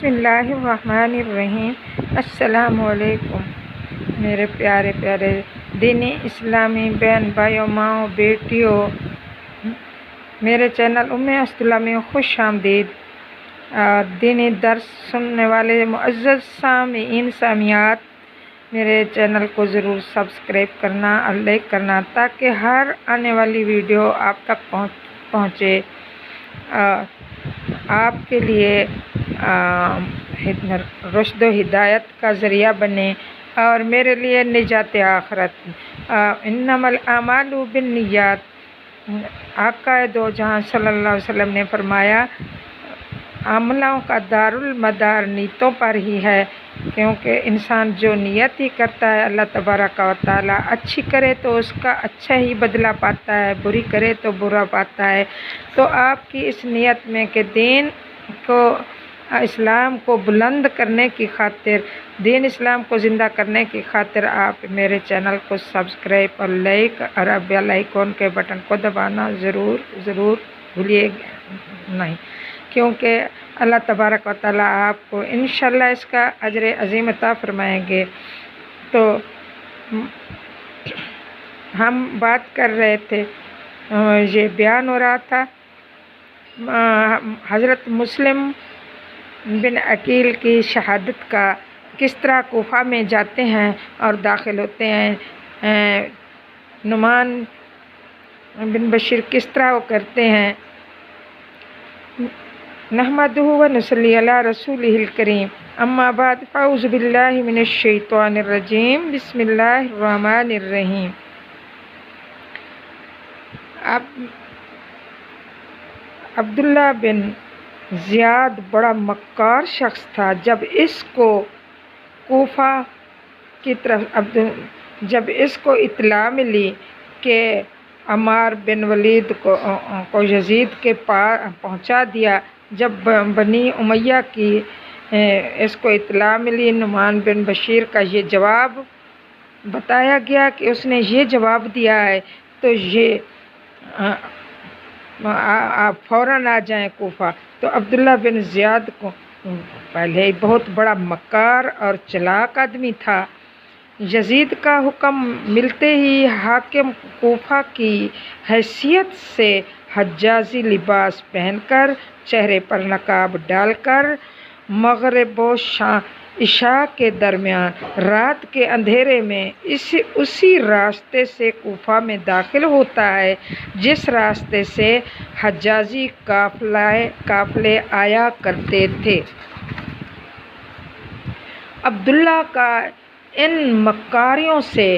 بسم اللہ الرحمن الرحیم۔ السلام علیکم میرے پیارے پیارے دینی اسلامی بہن بھائیوں، ماؤں، بیٹیوں، میرے چینل اسداللہ میں خوش آمدید۔ دینی درس سننے والے معزز سامعین سامعات، میرے چینل کو ضرور سبسکرائب کرنا اور لائک کرنا تاکہ ہر آنے والی ویڈیو آپ تک پہنچے، آپ کے لیے رشد و ہدایت کا ذریعہ بنے اور میرے لیے نجات آخرت۔ انما الاعمال بالنیات، آقا دو جہاں صلی اللہ علیہ وسلم نے فرمایا عملوں کا دارالمدار نیتوں پر ہی ہے، کیونکہ انسان جو نیت ہی کرتا ہے اللہ تبارک و تعالیٰ اچھی کرے تو اس کا اچھا ہی بدلہ پاتا ہے، بری کرے تو برا پاتا ہے۔ تو آپ کی اس نیت میں کہ دین کو، اسلام کو بلند کرنے کی خاطر، دین اسلام کو زندہ کرنے کی خاطر آپ میرے چینل کو سبسکرائب اور لائک اور بیل آئیکن کے بٹن کو دبانا ضرور بھولیے نہیں، کیونکہ اللہ تبارک و تعالیٰ آپ کو انشاءاللہ اس کا اجر عظیم عطا فرمائیں گے۔ تو ہم بات کر رہے تھے، یہ بیان ہو رہا تھا حضرت مسلم بن عقیل کی شہادت کا، کس طرح کوفہ میں جاتے ہیں اور داخل ہوتے ہیں، نعمان بن بشیر کس طرح وہ کرتے ہیں۔ نحمدہ و نصلی علی رسولہ الکریم، اما بعد فاعوذ باللہ من الشیطان الرجیم، بسم اللہ الرحمن الرحیم۔ عبداللہ بن زیاد بڑا مکار شخص تھا۔ جب اس کو کوفہ کی طرف اطلاع ملی کہ عمار بن ولید کو یزید کے پاس پہنچا دیا، جب بنی امیہ کی اس کو اطلاع ملی، نعمان بن بشیر کا یہ جواب بتایا گیا کہ اس نے یہ جواب دیا ہے، تو یہ آپ فوراً آ جائیں کوفہ۔ تو عبداللہ بن زیاد کو پہلے بہت بڑا مکار اور چلاک آدمی تھا۔ یزید کا حکم ملتے ہی حاکم کوفہ کی حیثیت سے حجازی لباس پہن کر، چہرے پر نقاب ڈال کر، مغرب و عشاء کے درمیان رات کے اندھیرے میں اسی راستے سے کوفہ میں داخل ہوتا ہے جس راستے سے حجازی قافلے آیا کرتے تھے۔ عبداللہ کا ان مکاریوں سے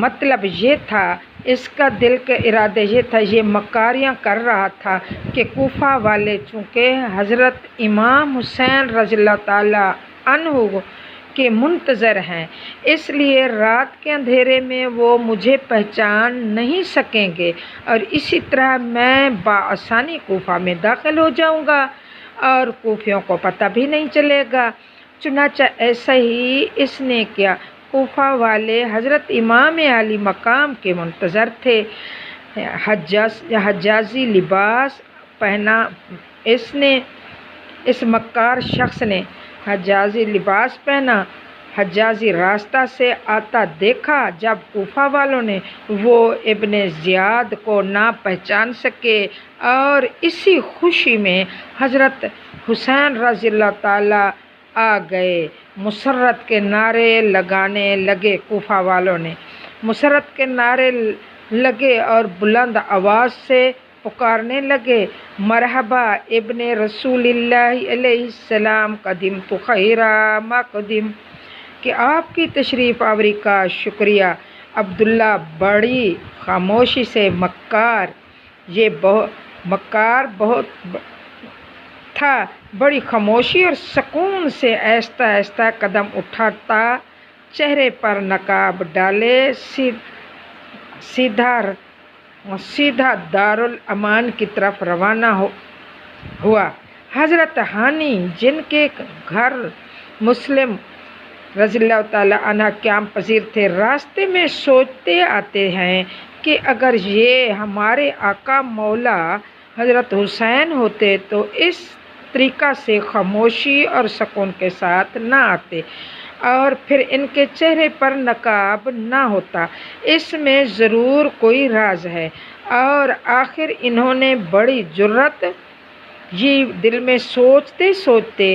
مطلب یہ تھا، اس کا دل کا ارادہ یہ تھا، یہ مکاریاں کر رہا تھا کہ کوفہ والے چونکہ حضرت امام حسین رضی اللہ تعالیٰ عنہ کے منتظر ہیں، اس لیے رات کے اندھیرے میں وہ مجھے پہچان نہیں سکیں گے، اور اسی طرح میں بآسانی کوفہ میں داخل ہو جاؤں گا اور کوفیوں کو پتہ بھی نہیں چلے گا۔ چنانچہ ایسا ہی اس نے کیا۔ کوفہ والے حضرت امام عالی مقام کے منتظر تھے۔ حجازی لباس پہنا، اس مکار شخص نے حجازی لباس پہنا، حجازی راستہ سے آتا دیکھا۔ جب کوفہ والوں نے وہ ابن زیاد کو نہ پہچان سکے اور اسی خوشی میں حضرت حسین رضی اللہ تعالیٰ آ گئے، مسرت کے نعرے لگانے لگے۔ کوفہ والوں نے مسرت کے نعرے لگے اور بلند آواز سے پکارنے لگے، مرحبا ابن رسول اللہ علیہ السلام، قدمت خیر ما قدم، کہ آپ کی تشریف آوری کا شکریہ۔ عبداللہ بڑی خاموشی سے مکار بہت تھا، بڑی خاموشی اور سکون سے آہستہ آہستہ قدم اٹھاتا، چہرے پر نقاب ڈالے سیدھا دارالامان کی طرف روانہ ہوا۔ حضرت ہانی، جن کے گھر مسلم رضی اللہ تعالیٰ عنہ قیام پذیر تھے، راستے میں سوچتے آتے ہیں کہ اگر یہ ہمارے آقا مولا حضرت حسین ہوتے تو اس طریقہ سے خاموشی اور سکون کے ساتھ نہ آتے، اور پھر ان کے چہرے پر نقاب نہ ہوتا۔ اس میں ضرور کوئی راز ہے۔ اور آخر انہوں نے بڑی جرأت، یہ دل میں سوچتے سوچتے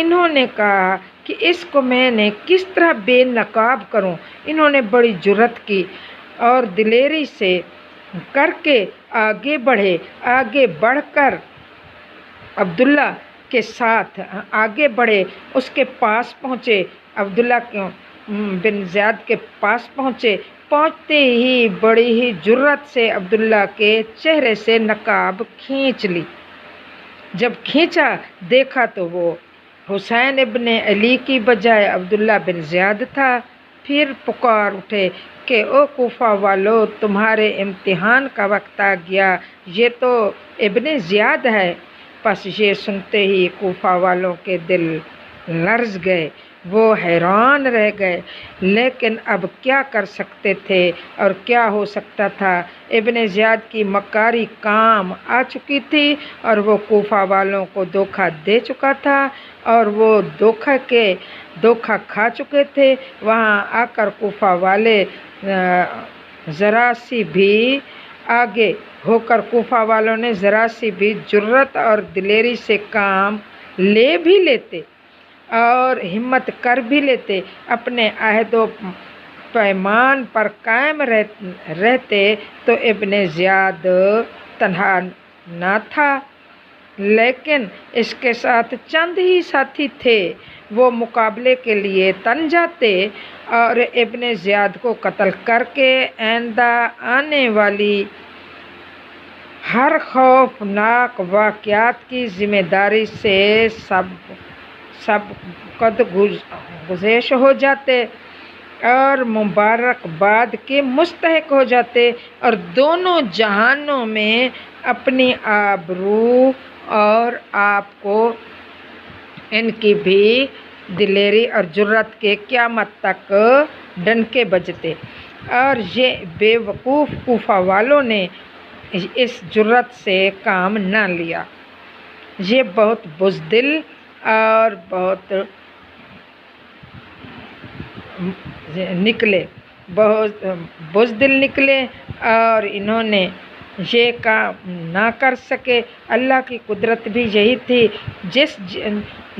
انہوں نے کہا کہ اس کو میں نے کس طرح بے نقاب کروں۔ انہوں نے بڑی جرأت کی اور دلیری سے کر کے آگے بڑھے، آگے بڑھ کر عبداللہ کے ساتھ آگے بڑھے، اس کے پاس پہنچے، عبداللہ بن زیاد کے پاس پہنچے۔ پہنچتے ہی بڑی ہی جرأت سے عبداللہ کے چہرے سے نقاب کھینچ لی۔ جب کھینچا دیکھا تو وہ حسین ابن علی کی بجائے عبداللہ بن زیاد تھا۔ پھر پکار اٹھے کہ او کوفہ والو، تمہارے امتحان کا وقت آ گیا، یہ تو ابن زیاد ہے۔ پس یہ سنتے ہی کوفہ والوں کے دل لرز گئے، وہ حیران رہ گئے، لیکن اب کیا کر سکتے تھے اور کیا ہو سکتا تھا؟ ابن زیاد کی مکاری کام آ چکی تھی اور وہ کوفہ والوں کو دھوکہ دے چکا تھا، اور وہ دھوکہ کھا چکے تھے۔ وہاں آ کر کوفہ والے ذرا سی بھی آگے ہو کر کوفہ والوں نے ذرا سی بھی جرأت اور دلیری سے کام لے بھی لیتے اور ہمت کر بھی لیتے، اپنے عہد و پیمان پر قائم رہتے تو ابن زیاد تنہا نہ تھا، لیکن اس کے ساتھ چند ہی ساتھی تھے۔ وہ مقابلے کے لیے تن جاتے اور ابن زیاد کو قتل کر کے آئندہ آنے والی ہر خوفناک واقعات کی ذمہ داری سے سبقت گزیش ہو جاتے اور مبارکباد کے مستحق ہو جاتے، اور دونوں جہانوں میں اپنی آبرو اور آپ کو ان کی بھی دلیری اور جرأت کے قیامت تک ڈنکے بجتے۔ اور یہ بے وقوف کوفہ والوں نے اس جرأت سے کام نہ لیا۔ یہ بہت بزدل اور بہت بزدل نکلے اور انہوں نے یہ کام نہ کر سکے۔ اللہ کی قدرت بھی یہی تھی،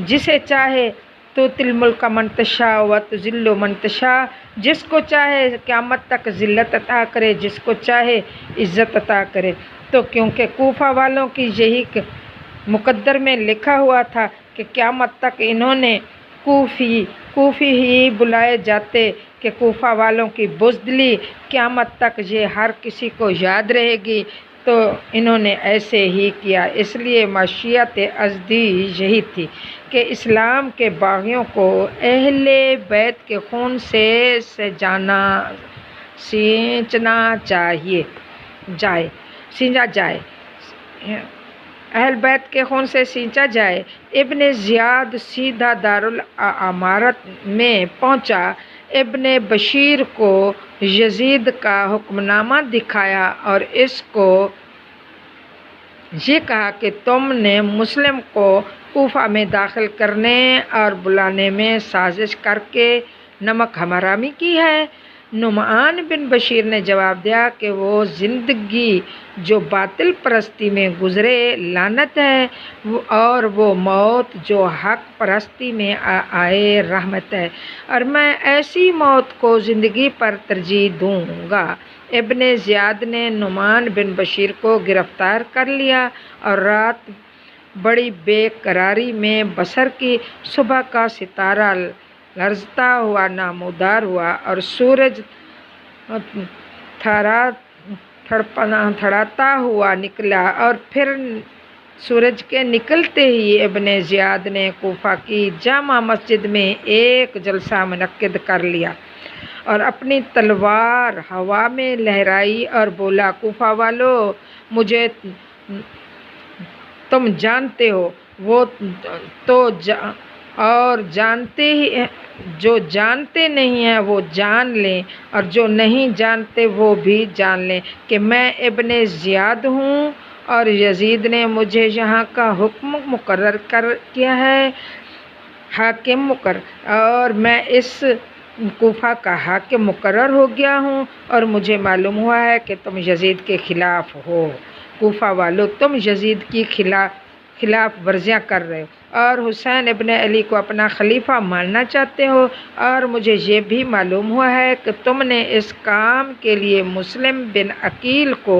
جسے چاہے تو تل ملک من تشاء و تذل من تشاء، جس کو چاہے قیامت تک ذلت عطا کرے، جس کو چاہے عزت عطا کرے۔ تو کیونکہ کوفہ والوں کی یہی مقدر میں لکھا ہوا تھا کہ قیامت تک انہوں نے کوفی ہی بلائے جاتے، کہ کوفہ والوں کی بزدلی قیامت تک یہ ہر کسی کو یاد رہے گی، تو انہوں نے ایسے ہی کیا۔ اس لیے مشیت ازدی یہی تھی کہ اسلام کے باغیوں کو اہل بیت کے خون سے سینچنا جائے، اہل بیت کے خون سے سینچا جائے۔ ابن زیاد سیدھا دارالامارت میں پہنچا، ابن بشیر کو یزید کا حکم نامہ دکھایا اور اس کو یہ کہا کہ تم نے مسلم کو کوفہ میں داخل کرنے اور بلانے میں سازش کر کے نمک حرامی کی ہے۔ نعمان بن بشیر نے جواب دیا کہ وہ زندگی جو باطل پرستی میں گزرے لعنت ہے، اور وہ موت جو حق پرستی میں آئے رحمت ہے، اور میں ایسی موت کو زندگی پر ترجیح دوں گا۔ ابن زیاد نے نعمان بن بشیر کو گرفتار کر لیا اور رات بڑی بے قراری میں بسر کی۔ صبح کا ستارہ لرزتا ہوا نمودار ہوا اور سورج تھڑپڑاتا ہوا نکلا، اور پھر سورج کے نکلتے ہی ابن زیاد نے کوفہ کی جامع مسجد میں ایک جلسہ منعقد کر لیا اور اپنی تلوار ہوا میں لہرائی اور بولا، کوفہ والو، مجھے تم جانتے ہو، وہ تو اور جانتے ہی، جو جانتے نہیں ہیں وہ جان لیں، اور جو نہیں جانتے وہ بھی جان لیں کہ میں ابن زیاد ہوں، اور یزید نے مجھے یہاں کا حکم مقرر کیا ہے، حاکم اور میں اس کوفہ کا حاکم مقرر ہو گیا ہوں، اور مجھے معلوم ہوا ہے کہ تم یزید کے خلاف ہو۔ کوفہ والو، تم یزید کی خلاف ورزیاں کر رہے ہو اور حسین ابن علی کو اپنا خلیفہ ماننا چاہتے ہو، اور مجھے یہ بھی معلوم ہوا ہے کہ تم نے اس کام کے لیے مسلم بن عقیل کو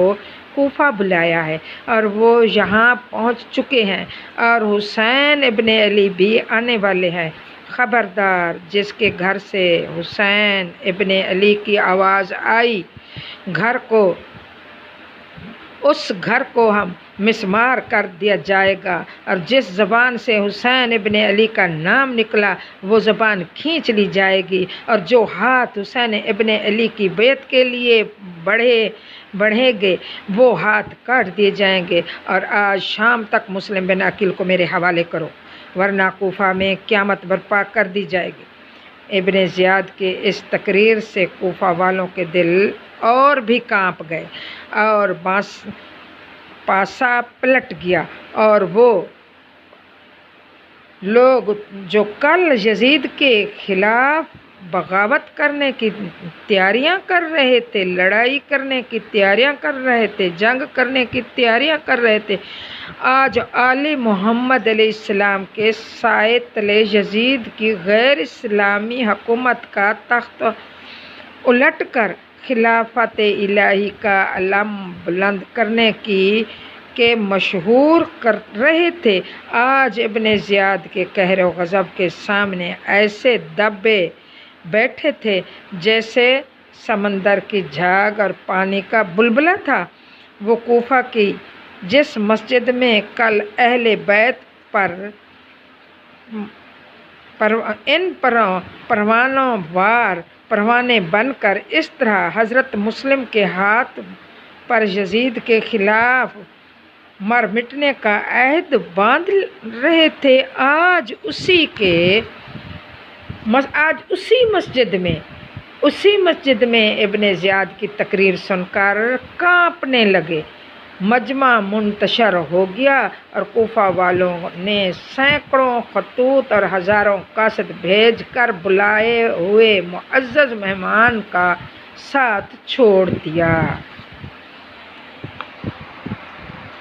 کوفہ بلایا ہے اور وہ یہاں پہنچ چکے ہیں، اور حسین ابن علی بھی آنے والے ہیں۔ خبردار، جس کے گھر سے حسین ابن علی کی آواز آئی، اس گھر کو ہم مسمار کر دیا جائے گا، اور جس زبان سے حسین ابن علی کا نام نکلا وہ زبان کھینچ لی جائے گی، اور جو ہاتھ حسین ابن علی کی بیعت کے لیے بڑھیں گے وہ ہاتھ کاٹ دیے جائیں گے، اور آج شام تک مسلم بن عقیل کو میرے حوالے کرو، ورنہ کوفہ میں قیامت برپا کر دی جائے گی۔ ابن زیاد کے اس تقریر سے کوفہ والوں کے دل اور بھی کانپ گئے اور پاسا پلٹ گیا، اور وہ لوگ جو کل یزید کے خلاف بغاوت کرنے کی تیاریاں کر رہے تھے، لڑائی کرنے کی تیاریاں کر رہے تھے، جنگ کرنے کی تیاریاں کر رہے تھے، آج آل محمد علیہ السلام کے سائے تلے یزید کی غیر اسلامی حکومت کا تخت الٹ کر خلافت الہی کا علم بلند کرنے کے مشہور کر رہے تھے، آج ابن زیاد کے قہر و غضب کے سامنے ایسے دبے بیٹھے تھے جیسے سمندر کی جھاگ اور پانی کا بلبلہ تھا۔ وہ کوفہ کی جس مسجد میں کل اہل بیت پروانوں وار پروانے بن کر اس طرح حضرت مسلم کے ہاتھ پر یزید کے خلاف مر مٹنے کا عہد باندھ رہے تھے، آج اسی مسجد میں ابن زیاد کی تقریر سن کر کانپنے لگے۔ مجمع منتشر ہو گیا اور کوفہ والوں نے سینکڑوں خطوط اور ہزاروں قاصد بھیج کر بلائے ہوئے معزز مہمان کا ساتھ چھوڑ دیا۔